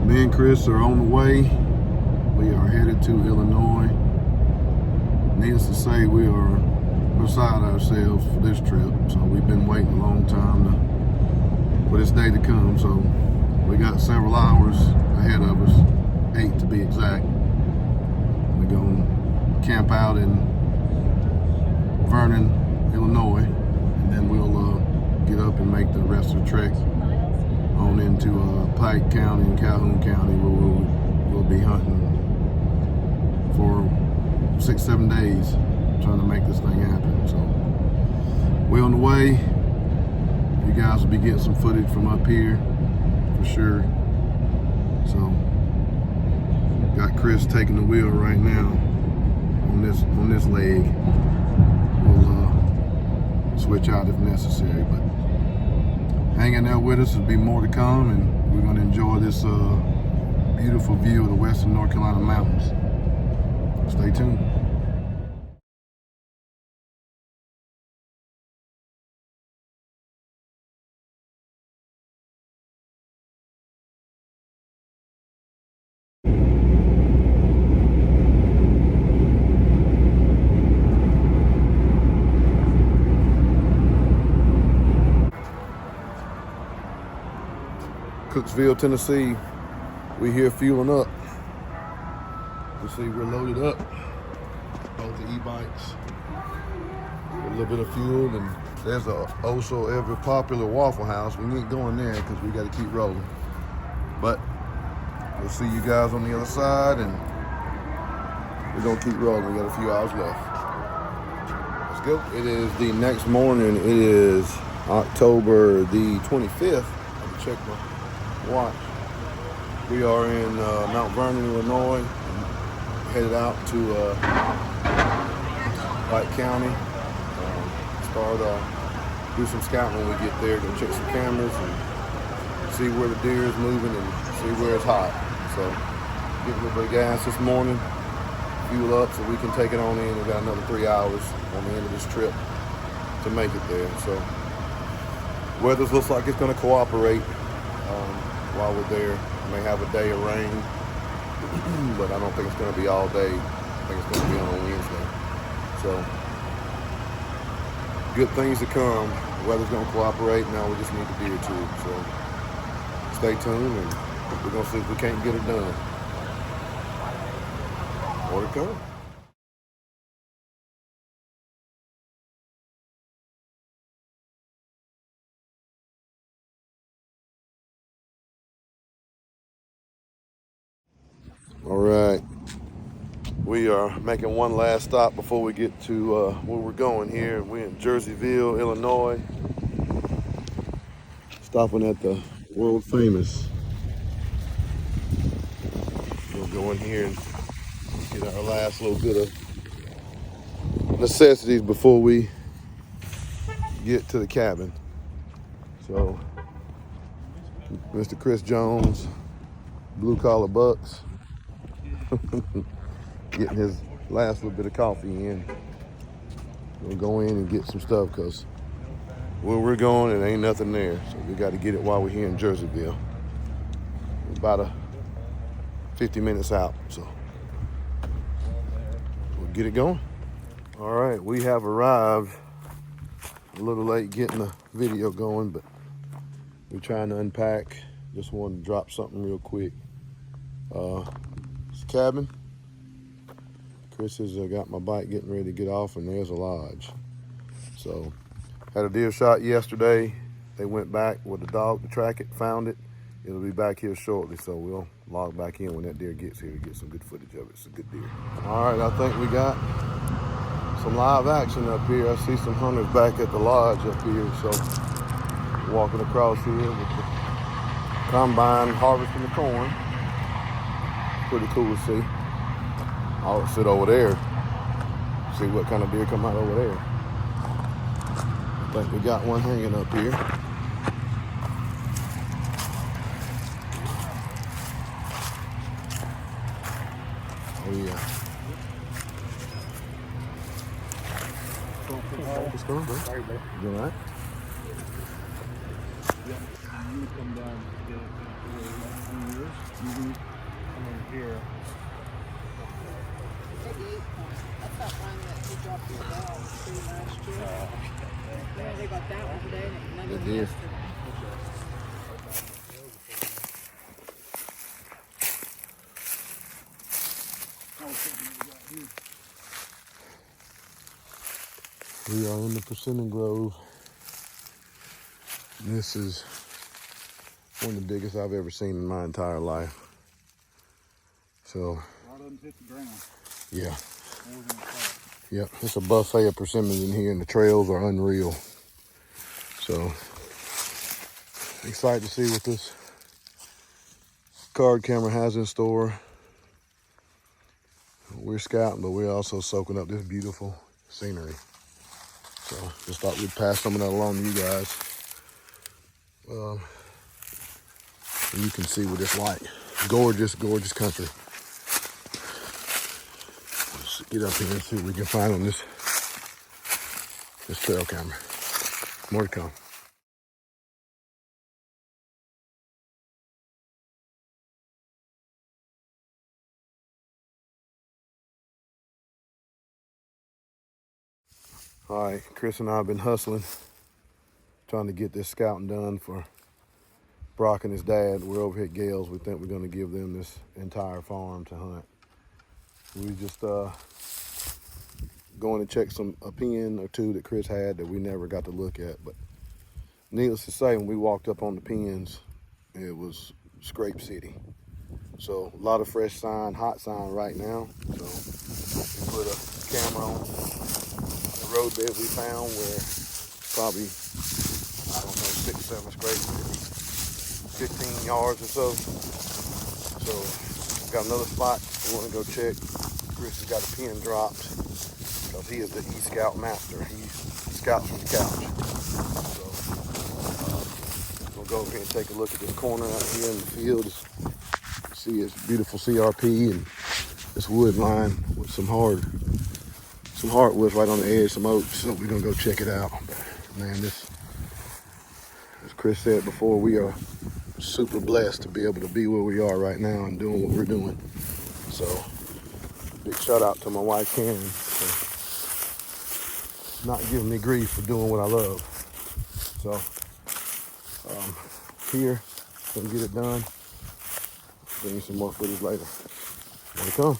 Me and Chris are on the way. We are headed to Illinois. Needless to say, we are beside ourselves for this trip. So we've been waiting a long time for this day to come. So we got several hours ahead of us, 8 to be exact. We're going to camp out in Vernon, Illinois, and then we'll get up and make the rest of the trek on into Pike County and Calhoun County, where we'll be hunting for 6-7 days, trying to make this thing happen. So we're on the way. You guys will be getting some footage from up here for sure. So got Chris taking the wheel right now on this leg. We'll switch out if necessary, but hang in there with us. There'll be more to come, and we're going to enjoy this beautiful view of the western North Carolina mountains. Stay tuned. Cooksville, Tennessee. We here fueling up. You see we're loaded up. Both the e-bikes. A little bit of fuel, and there's a also ever popular Waffle House. We ain't going there because we got to keep rolling. But we'll see you guys on the other side, and we're gonna keep rolling. We got a few hours left. Let's go. It is the next morning. It is October the 25th. I have to check my watch. We are in Mount Vernon, Illinois, headed out to White County. Do some scouting when we get there, go check some cameras and see where the deer is moving and see where it's hot. So get a little bit of gas this morning, fuel up so we can take it on in. We've got another 3 hours on the end of this trip to make it there. So weather looks like it's going to cooperate while we're there. We may have a day of rain, but I don't think it's going to be all day. I think it's going to be on Wednesday. So good things to come. The weather's going to cooperate. Now we just need the deer too. So stay tuned, and we're going to see if we can't get it done. More to come. All right, we are making one last stop before we get to where we're going here. We're in Jerseyville, Illinois, stopping at the world famous. We'll go in here and get our last little bit of necessities before we get to the cabin. So, Mr. Chris Jones, Blue Collar Bucks, getting his last little bit of coffee in. We'll go in and get some stuff because where we're going, it ain't nothing there. So we got to get it while we're here in Jerseyville. We're about 50 minutes out, so we'll get it going. All right, we have arrived. A little late getting the video going, but we're trying to unpack. Just wanted to drop something real quick. It's a cabin. Chris has got my bike getting ready to get off, and there's a lodge. So, had a deer shot yesterday. They went back with the dog to track it, found it. It'll be back here shortly, so we'll log back in when that deer gets here to get some good footage of it. It's a good deer. All right, I think we got some live action up here. I see some hunters back at the lodge up here, so walking across here with the combine harvesting the corn. Pretty cool to see. I'll sit over there, see what kind of deer come out over there. I think we got one hanging up here. Oh yeah. What's going on, bro? Sorry, bro. You all right? Yeah. You come down to get it for 2 years. It is. We are in the persimmon grove. This is one of the biggest I've ever seen in my entire life. So, Right up hit the ground. yeah. More than I thought. Yep, it's a buffet of persimmons in here, and the trails are unreal. So, excited to see what this card camera has in store. We're scouting, but we're also soaking up this beautiful scenery. So, just thought we'd pass some of that along to you guys. And you can see what it's like. Gorgeous, gorgeous country. Let's get up here and see what we can find on this trail camera. More to come. All right, Chris and I have been hustling, trying to get this scouting done for Brock and his dad. We're over here at Gales. We think we're going to give them this entire farm to hunt. We just going to check a pen or two that Chris had that we never got to look at. But needless to say, when we walked up on the pens, it was scrape city. So a lot of fresh sign, hot sign right now. So we put a camera on the roadbed we found where probably, I don't know, 6, 7 scrapes, maybe 15 yards or so. So got another spot we want to go check. Chris has got a pin dropped because he is the e-scout master. He scouts from the couch. So we'll go over here and take a look at this corner out here in the field. See it's beautiful CRP and this wood line with some hardwoods right on the edge, some oaks. So we're gonna go check it out. Man, this, as Chris said before, we are super blessed to be able to be where we are right now and doing what we're doing. So big shout out to my wife Karen for not giving me grief for doing what I love. So here, gonna get it done. Bring you some more footage later. Here we come.